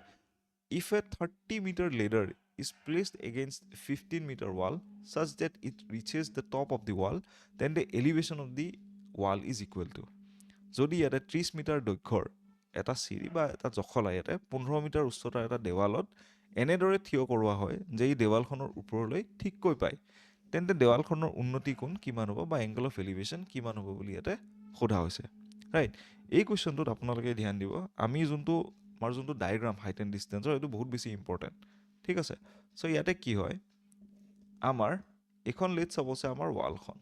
if a 30-meter ladder is placed against 15-meter wall such that it reaches the top of the wall, then the elevation of the wall is equal to. যদি ইয়াতে 30 metre দৈৰ্ঘ্যৰ এটা চিৰি বা এটা জখলা ইয়াতে 15 মিটাৰ উচ্চতাৰ এটা দেৱালত এনেদৰে থিয় কৰোৱা হয় যে এই দেৱালখনৰ ওপৰলৈ ঠিককৈ পায় তেন্তে দেৱালখনৰ উন্নতি কোণ কিমান হ'ব বা এংগল অফ এলিভেশ্যন কিমান হ'ব বুলি ইয়াতে সোধা হৈছে ৰাইট এই কুৱেশ্যনটোত আপোনালোকে ধ্যান দিব আমি যোনটো আমাৰ যোনটো ডায়েগ্ৰাম হাইট এণ্ড ডিষ্টেঞ্চৰ এইটো বহুত বেছি ইম্পৰ্টেণ্ট ঠিক আছে চ' ইয়াতে কি হয় আমাৰ এইখন লেট চাপ'ছে আমাৰ ৱালখন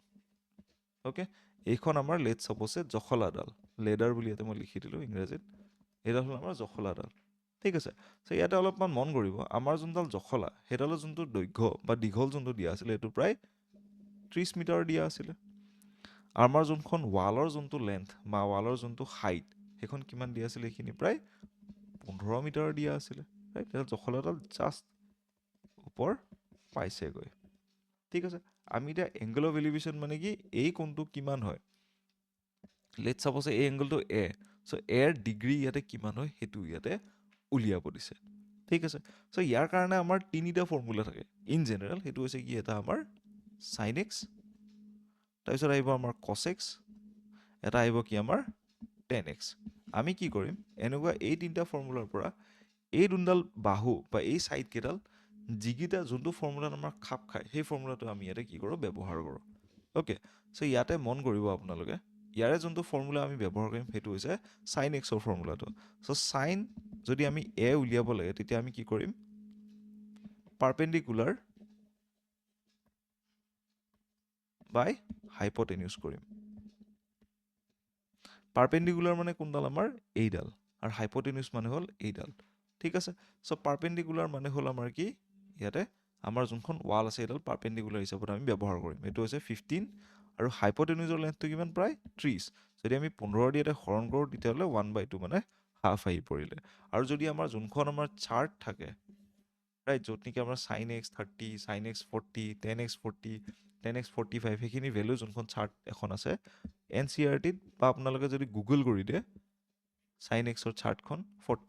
অ'কে এইখন আমাৰ লেট চাপ'ছে জখলাডাল লেডাৰ বুলি ইয়াতে মই লিখি দিলোঁ ইংৰাজীত এইডাল হ'ল আমাৰ জখলাডাল ঠিক আছে চ' ইয়াতে অলপমান মন কৰিব আমাৰ যোনডাল জখলা সেইডালৰ যোনটো দৈৰ্ঘ্য বা দীঘল যোনটো দিয়া আছিলে এইটো প্ৰায় 30 মিটাৰ দিয়া আছিলে আমাৰ যোনখন ৱালৰ যোনটো লেন্থ বা ৱালৰ যোনটো হাইট সেইখন কিমান দিয়া আছিলে এইখিনি প্ৰায় 15 মিটাৰ দিয়া আছিলে ৰাইট এটা জখলাডাল জাষ্ট ওপৰ পাইছেগৈ ঠিক আছে আমি এতিয়া এংগল অফ এলিভেশ্যন মানে কি এই কোণটো কিমান হয় লেট চাপ'ছে এই এংগলটো এ চ' এৰ ডিগ্ৰী ইয়াতে কিমান হয় সেইটো ইয়াতে উলিয়াব দিছে ঠিক আছে চ' ইয়াৰ কাৰণে আমাৰ তিনিটা ফৰ্মুলা থাকে ইন জেনেৰেল সেইটো হৈছে কি এটা আমাৰ সাইন এক্স তাৰপিছত আহিব আমাৰ কছ এক্স এটা আহিব কি আমাৰ টেন এক্স আমি কি কৰিম এনেকুৱা এই তিনিটা ফৰ্মুলাৰ পৰা এই দুডাল বাহু বা এই ছাইড কেইডাল যিকেইটা যোনটো ফৰ্মুলাত আমাৰ খাপ খায় সেই ফৰ্মুলাটো আমি ইয়াতে কি কৰোঁ ব্যৱহাৰ কৰোঁ অ'কে চ' ইয়াতে মন কৰিব আপোনালোকে ইয়াৰে যোনটো ফৰ্মুলা আমি ব্যৱহাৰ কৰিম সেইটো হৈছে সাইন এক্সৰ ফৰ্মুলাটো চ' সাইন যদি আমি এ উলিয়াব লাগে তেতিয়া আমি কি কৰিম পাৰপেণ্ডিকুলাৰ বাই হাইপটেনিউজ কৰিম পাৰপেণ্ডিকুলাৰ মানে কোনডাল আমাৰ এইডাল আৰু হাইপটেনিউজ মানে হ'ল এইডাল ঠিক আছে চ' পাৰপেণ্ডিকুলাৰ মানে হ'ল আমাৰ কি ইয়াতে আমাৰ যোনখন ৱাল আছে এইডাল পাৰপেণ্ডিকুলাৰ হিচাপত আমি ব্যৱহাৰ কৰিম এইটো হৈছে 15 আৰু হাইপটেনিউজৰ লেন্থটো কিমান প্ৰায় 30 যদি আমি 15 দি ইয়াতে হৰণ কৰোঁ তেতিয়াহ'লে 1/2 মানে হাফ আহি পৰিলে আৰু যদি আমাৰ যোনখন আমাৰ চাৰ্ট থাকে ৰাইট য'ত নেকি আমাৰ sine x 30 sine x 40 tan x 40 tan x 45 সেইখিনি ভেলু যোনখন চাৰ্ট এখন আছে NCERTত বা আপোনালোকে যদি গুগল কৰি দিয়ে সাইন এক্সৰ চাৰ্টখন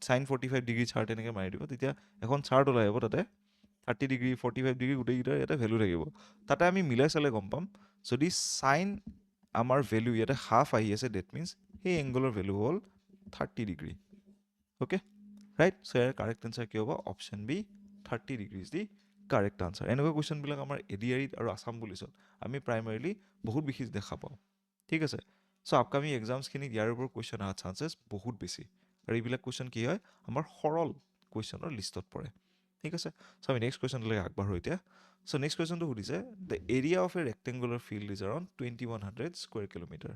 সাইন 45 ডিগ্ৰী চাৰ্ট এনেকৈ মাৰি দিব তেতিয়া এখন চাৰ্ট ওলাই আহিব তাতে 30 ডিগ্ৰী 45 ডিগ্ৰী গোটেইকেইটাৰ ইয়াতে ভেলু থাকিব তাতে আমি মিলাই চালে গম পাম যদি সাইন আমাৰ ভেলু ইয়াতে হাফ আহি আছে ডেট মিনছ সেই এংগলৰ ভেলু হ'ল 30 ডিগ্ৰী অ'কে ৰাইট চ' ইয়াৰ কাৰেক্ট এনচাৰ কি হ'ব option B 30 degree is the correct answer এনেকুৱা কুৱেশ্যনবিলাক আমাৰ ADREত আৰু আছাম পুলিচত আমি প্ৰাইমাৰীলি বহুত বিশেষ দেখা পাওঁ ঠিক আছে চ' আপকামিং এক্সামছখিনিত ইয়াৰ ওপৰত কুৱেশ্যন অহাৰ চান্সেছ বহুত বেছি আৰু এইবিলাক কুৱেশ্যন কি হয় আমাৰ সৰল কুৱেশ্যনৰ লিষ্টত পৰে ঠিক আছে চ' আমি নেক্সট কুৱেশ্যনলৈকে আগবাঢ়োঁ এতিয়া চ' নেক্সট কুৱেশ্যনটো সুধিছে the area of A rectangular field is around 2100 square kilometre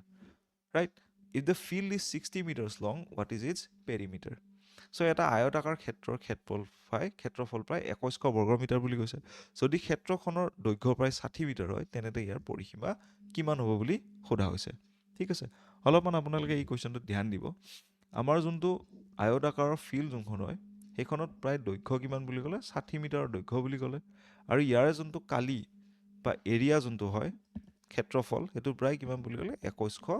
right? If the field is 60 meters long, what is its perimeter? So এটা আয়তাকাৰ ক্ষেত্ৰৰ ক্ষেত্ৰফল প্ৰায় 2100 বৰ্গমিটাৰ বুলি কৈছে। যদি ক্ষেত্ৰখনৰ দৈৰ্ঘ্য প্ৰায় 60 মিটাৰ হয় তেন্তে ইয়াৰ পৰিসীমা কিমান হ'ব বুলি সোধা হৈছে। ঠিক আছে, অলপমান আপোনালোকে এই কুৱেশ্যনটোত ধ্যান দিব। আমাৰ যোনটো আয়তাকাৰৰ ফিল্ড যোনখন হয় সেইখনত প্ৰায় দৈৰ্ঘ্য কিমান বুলি ক'লে 60 মিটাৰৰ দৈৰ্ঘ্য বুলি ক'লে, আৰু ইয়াৰে যোনটো কালি বা এৰিয়া যোনটো হয় ক্ষেত্ৰফল সেইটো প্ৰায় কিমান বুলি ক'লে 2100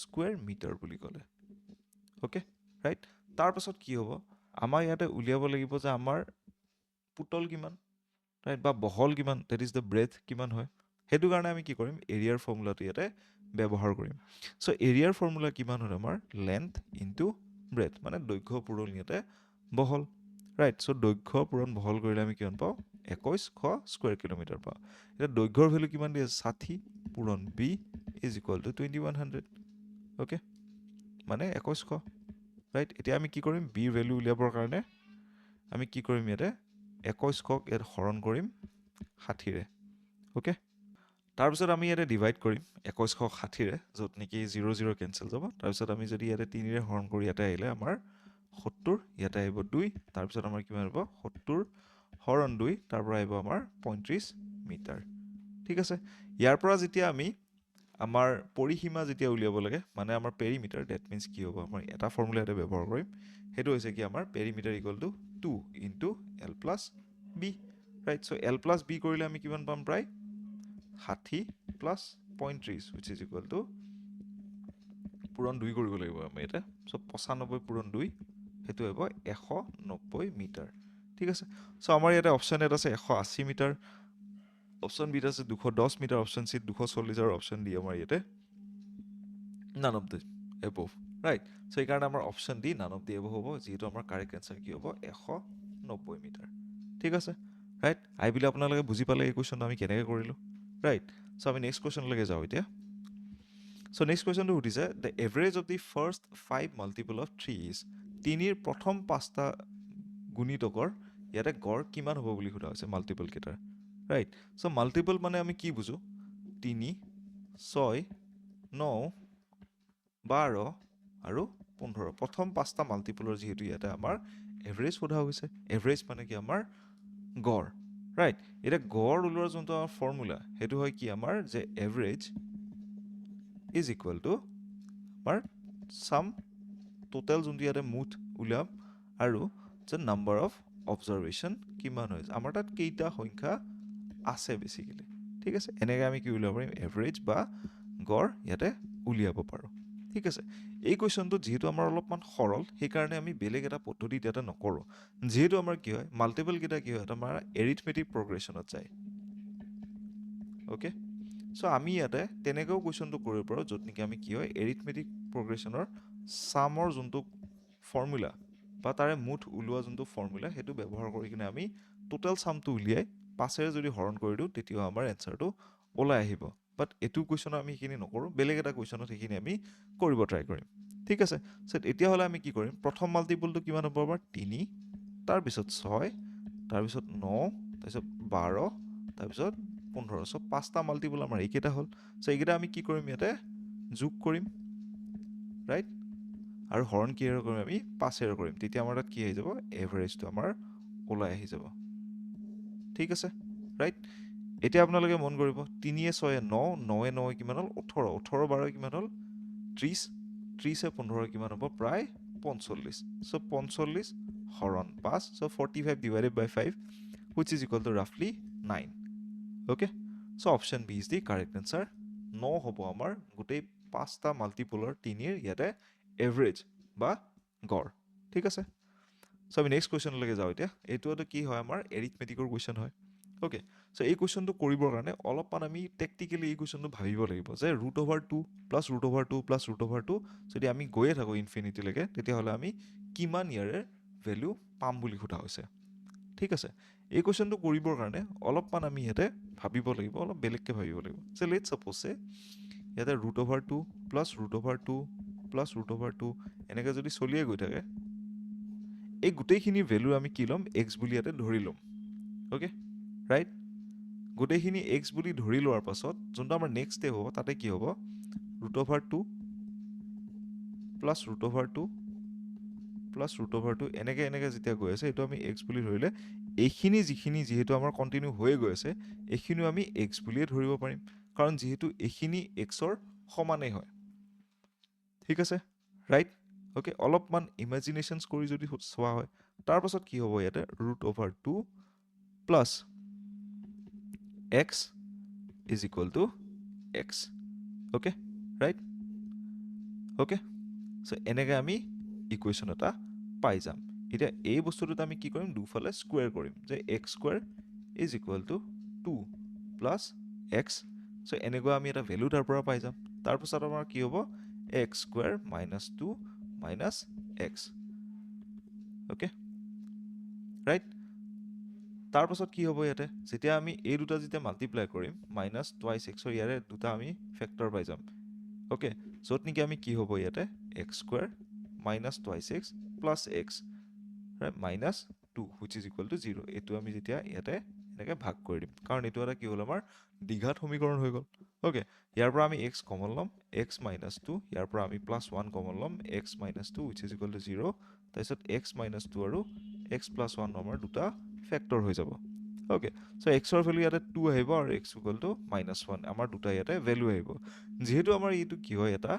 স্কুৱেৰ মিটাৰ বুলি ক'লে। Okay, right. তাৰপাছত কি হ'ব, আমাৰ ইয়াতে উলিয়াব লাগিব যে আমাৰ পুতল কিমান, ৰাইট, বা বহল কিমান, ডেট ইজ দ্য ব্ৰেথ কিমান হয়। সেইটো কাৰণে আমি কি কৰিম, এৰিয়াৰ ফৰ্মুলাটো ইয়াতে ব্যৱহাৰ কৰিম। চ' এৰিয়াৰ ফৰ্মুলা কিমান হ'ল আমাৰ লেন্থ ইনটু ব্ৰেথ, মানে দৈৰ্ঘ্য পূৰণ ইয়াতে বহল, ৰাইট। চ' দৈৰ্ঘ্য পূৰণ বহল কৰিলে আমি কিমান পাওঁ 2100 স্কুৱেৰ কিলোমিটাৰ পাওঁ। এতিয়া দৈৰ্ঘ্যৰ ভেলু কিমান দিয়ে 60 পূৰণ B is equal to 2100, okay, মানে 2100, ৰাইট। এতিয়া আমি কি কৰিম, বিৰ ভেলু উলিয়াবৰ কাৰণে আমি কি কৰিম, ইয়াতে 2100ক ইয়াত হৰণ কৰিম 60ৰে, অ'কে। তাৰপিছত আমি ইয়াতে ডিভাইড কৰিম 2100ক 60ৰে, য'ত নেকি 0 0 কেঞ্চেল যাব। তাৰপিছত আমি যদি ইয়াতে 3ৰে হৰণ কৰি ইয়াতে আহিলে আমাৰ 70, ইয়াতে আহিব 2, তাৰপিছত আমাৰ কিমান হ'ব 70 হৰণ 2, তাৰ পৰা আহিব আমাৰ 35 মিটাৰ। ঠিক আছে, ইয়াৰ পৰা যেতিয়া আমি আমাৰ পৰিসীমা যেতিয়া উলিয়াব লাগে, মানে আমাৰ পেৰিমিটাৰ, ডেট মিনছ কি হ'ব, আমাৰ এটা ফৰ্মুলা ইয়াতে ব্যৱহাৰ কৰিম, সেইটো হৈছে কি আমাৰ perimeter equal to 2 into L plus B, right. So' L plus B কৰিলে আমি কিমান পাম, প্ৰায় 60 plus 35 which is equal to পূৰণ 2 কৰিব লাগিব আমি ইয়াতে। চ' 95 পূৰণ 2 সেইটো হ'ব 190 মিটাৰ। ঠিক আছে, চ' আমাৰ ইয়াতে অপশ্যন এত আছে 180 মিটাৰ, অপশ্যন বিত আছে 210 মিটাৰ, অপশ্যন চিত 240, আৰু অপশ্যন ডি আমাৰ ইয়াতে none of the above, right. So' সেইকাৰণে আমাৰ option D none of the above হ'ব, যিহেতু আমাৰ কাৰেক্ট এনচাৰ কি হ'ব 190 মিটাৰ। ঠিক আছে, ৰাইট। আই বিলি আপোনালোকে বুজি পালে এই কুৱেশ্যনটো আমি কেনেকৈ কৰিলোঁ, ৰাইট। চ' আমি নেক্সট কুৱেশ্যনলৈকে যাওঁ এতিয়া। চ' নেক্সট কুৱেশ্যনটো সুধিছে the average of the first 5 multiple of 3 is, 3ৰ প্ৰথম 5টা গুণিতকৰ ইয়াতে গড় কিমান হ'ব বুলি সোধা হৈছে মাল্টিপল কেইটাৰ, ৰাইট। চ' মাল্টিপল মানে আমি কি বুজো, 3, 6, 9, 12 আৰু 15, প্ৰথম 5টা মাল্টিপলৰ যিহেতু ইয়াতে আমাৰ এভাৰেজ সোধা হৈছে। এভাৰেজ মানে কি আমাৰ গড়, ৰাইট। এতিয়া গড় ওলোৱাৰ যোনটো আমাৰ ফৰ্মুলা সেইটো হয় কি আমাৰ যে এভাৰেজ ইজ ইকুৱেল টু আমাৰ চাম টোটেল যোনটো ইয়াতে মুঠ উলিয়াম, আৰু যে নাম্বাৰ অফ অবজাৰভেশ্যন কিমান হয়, আমাৰ তাত কেইটা সংখ্যা আছে বেচিকেলি। ঠিক আছে, এনেকৈ আমি কি উলিয়াব পাৰিম, এভাৰেজ বা গড় ইয়াতে উলিয়াব পাৰোঁ। ঠিক আছে, এই কুৱেশ্যনটো যিহেতু আমাৰ অলপমান সৰল, সেইকাৰণে আমি বেলেগ এটা পদ্ধতিত ইয়াতে নকৰোঁ। যিহেতু আমাৰ কি হয় মাল্টিপল কেইটা কি হয় আমাৰ এৰিথমেটিক প্ৰগ্ৰেশ্যনত যায়, অ'কে। চ' আমি ইয়াতে তেনেকৈও কুৱেশ্যনটো কৰিব পাৰোঁ, য'ত নেকি আমি কি হয় এৰিথমেটিক প্ৰগ্ৰেশ্যনৰ চামৰ যোনটো ফৰ্মুলা বা তাৰে মুঠ ওলোৱা যোনটো ফৰ্মুলা সেইটো ব্যৱহাৰ কৰি কিনে আমি টোটেল চামটো উলিয়াই 5ৰে যদি হৰণ কৰি দিওঁ তেতিয়াও আমাৰ এনচাৰটো ওলাই আহিব। বাট এইটো কুৱেশ্যনত আমি সেইখিনি নকৰোঁ, বেলেগ এটা কুৱেশ্যনত সেইখিনি আমি কৰিব ট্ৰাই কৰিম। ঠিক আছে, চ' এতিয়াহ'লে আমি কি কৰিম, প্ৰথম মাল্টিপলটো কিমান হ'ব আমাৰ 3, তাৰপিছত 6, তাৰপিছত 9, তাৰপিছত 12, তাৰপিছত 15, চ' 5টা মাল্টিপল আমাৰ এইকেইটা হ'ল। চ' এইকেইটা আমি কি কৰিম ইয়াতে যোগ কৰিম, ৰাইট, আৰু হৰণ কিহেৰে কৰিম আমি 5ৰে কৰিম, তেতিয়া আমাৰ তাত কি আহি যাব এভাৰেজটো আমাৰ ওলাই আহি যাব। ঠিক আছে, ৰাইট। এতিয়া আপোনালোকে মন কৰিব 3, 6, 9, 9, 9 কিমান হ'ল 18, 18, 12 কিমান হ'ল 30, 30, 15 কিমান হ'ব প্ৰায় 45, চ' 45 হৰণ 5, so' 45 divided by 5 which is equal to roughly 9, okay. So' option B is the correct answer, 9 হ'ব আমাৰ গোটেই 5টা মাল্টিপলৰ 3ৰ ইয়াতে এভাৰেজ বা গড়। ঠিক আছে, চ' আমি নেক্সট কুৱেশ্যনলৈকে যাওঁ এতিয়া। এইটো কি হয় আমাৰ এৰিথমেটিকৰ কুৱেশ্যন হয়, অ'কে। চ' এই কুৱেশ্যনটো কৰিবৰ কাৰণে অলপমান আমি টেকনিকেলি এই কুৱেশ্যনটো ভাবিব লাগিব যে √2 প্লাছ √2 প্লাছ √2 যদি আমি গৈয়ে থাকোঁ ইনফিনিটিলৈকে তেতিয়াহ'লে আমি কিমান ইয়াৰে ভেলু পাম বুলি সোধা হৈছে। ঠিক আছে, এই কুৱেশ্যনটো কৰিবৰ কাৰণে অলপমান আমি ইয়াতে ভাবিব লাগিব, অলপ বেলেগকৈ ভাবিব লাগিব। যে লেটছ ছাপ'জ ইয়াতে √2 প্লাছ √2 প্লাছ √2 এনেকৈ যদি চলিয়ে গৈ থাকে, এই গোটেইখিনি ভেলু আমি কি ল'ম এক্স বুলি ইয়াতে ধৰি ল'ম, অ'কে, ৰাইট। গোটেইখিনি এক্স বুলি ধৰি লোৱাৰ পাছত যোনটো আমাৰ নেক্সট ষ্টেপ হ'ব তাতে কি হ'ব √2 plus root over 2 plus root over 2 এনেকৈ যেতিয়া গৈ আছে এইটো আমি এক্স বুলি ধৰিলে এইখিনি যিহেতু আমাৰ কণ্টিনিউ হৈ গৈ আছে এইখিনিও আমি এক্স বুলিয়ে ধৰিব পাৰিম কাৰণ যিহেতু এইখিনি এক্সৰ সমানেই হয় ঠিক আছে ৰাইট অ'কে অলপমান ইমেজিনেশ্যনছ কৰি যদি চোৱা হয় তাৰপাছত কি হ'ব ইয়াতে root over 2 plus x is equal two x okay right okay so' এনেকৈ আমি ইকুৱেশ্যন এটা পাই যাম এতিয়া এই বস্তুটোত আমি কি কৰিম দুফালে স্কুৱেৰ কৰিম যে x square is equal to 2 plus x so' এনেকুৱা আমি এটা ভেলু তাৰ পৰা পাই যাম তাৰপিছত আমাৰ কি হ'ব x square minus 2 minus x okay right তাৰপাছত কি হ'ব ইয়াতে যেতিয়া আমি এই দুটা যেতিয়া মাল্টিপ্লাই কৰিম মাইনাছ টুৱাইছ এক্সৰ ইয়াৰে দুটা আমি ফেক্টৰ পাই যাম অ'কে য'ত নেকি আমি কি হ'ব ইয়াতে x square minus twice x plus x minus 2 which is equal two 0 এইটো আমি যেতিয়া ইয়াতে এনেকৈ ভাগ কৰি দিম কাৰণ এইটো এটা কি হ'ল আমাৰ দ্বিঘাত সমীকৰণ হৈ গ'ল অ'কে ইয়াৰ পৰা আমি এক্স কমন ল'ম এক্স মাইনাছ 2 ইয়াৰ পৰা আমি প্লাছ 1 কমন ল'ম x minus 2 which is equal two 0 তাৰপিছত এক্স মাইনাছ 2 আৰু এক্স প্লাছ 1 আমাৰ দুটা ফেক্টৰ হৈ যাব অ'কে চ' এক্সৰ ভেলু ইয়াতে 2 আহিব আৰু এক্স ইকুৱেল টু মাইনাছ 1 আমাৰ দুটা ইয়াতে ভেলু আহিব যিহেতু আমাৰ এইটো কি হয় এটা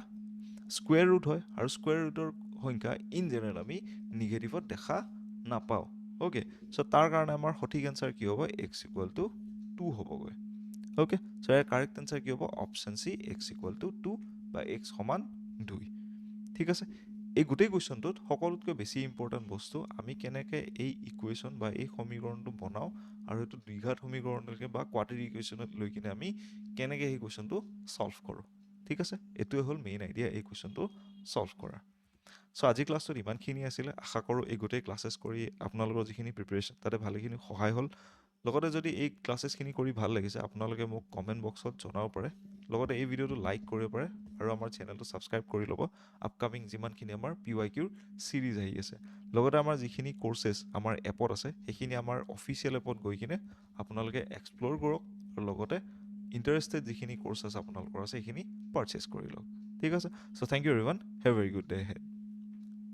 স্কুৱেৰ ৰুট হয় আৰু স্কুৱেৰ ৰুটৰ সংখ্যা ইন জেনেৰেল আমি নিগেটিভত দেখা নাপাওঁ অ'কে চ' তাৰ কাৰণে আমাৰ সঠিক এনচাৰ কি হ'ব এক্স ইকুৱেল টু 2 হ'বগৈ অ'কে চ' ইয়াৰ কাৰেক্ট এনচাৰ কি হ'ব option C x equal to 2 বা এক্স সমান 2 ঠিক আছে এই গোটেই কুৱেশ্যনটোত সকলোতকৈ বেছি ইম্পৰ্টেণ্ট বস্তু আমি কেনেকৈ এই ইকুৱেশ্যন বা এই সমীকৰণটো বনাওঁ আৰু এইটো দ্বিঘাত সমীকৰণলৈকে বা কোৱাড্ৰেটিক ইকুৱেশ্যনত লৈ কিনে আমি কেনেকৈ সেই কুৱেশ্যনটো ছল্ভ কৰোঁ ঠিক আছে এইটোৱে হ'ল মেইন আইডিয়া এই কুৱেশ্যনটো ছল্ভ কৰা চ' আজি ক্লাছটোত ইমানখিনি আছিলে আশা কৰোঁ এই গোটেই ক্লাছেছ কৰি আপোনালোকৰ যিখিনি প্ৰিপেৰেশ্যন তাতে ভালেখিনি সহায় হ'ল লগতে যদি এই ক্লাছেছখিনি কৰি ভাল লাগিছে আপোনালোকে মোক কমেণ্ট বক্সত জনাব পাৰে লগতে এই ভিডিঅ'টো লাইক কৰিব পাৰে আৰু আমাৰ চেনেলটো ছাবস্ক্ৰাইব কৰি ল'ব আপকামিং যিমানখিনি আমাৰ PYQৰ ছিৰিজ আহি আছে লগতে আমাৰ যিখিনি কৰ্চেছ আমাৰ এপত আছে সেইখিনি আমাৰ অফিচিয়েল এপত গৈ কিনে আপোনালোকে এক্সপ্ল'ৰ কৰক আৰু লগতে ইণ্টাৰেষ্টেড যিখিনি কৰ্চ আছে আপোনালোকৰ আছে সেইখিনি পাৰচেছ কৰি লওক ঠিক আছে so' thank you everyone have a very good day head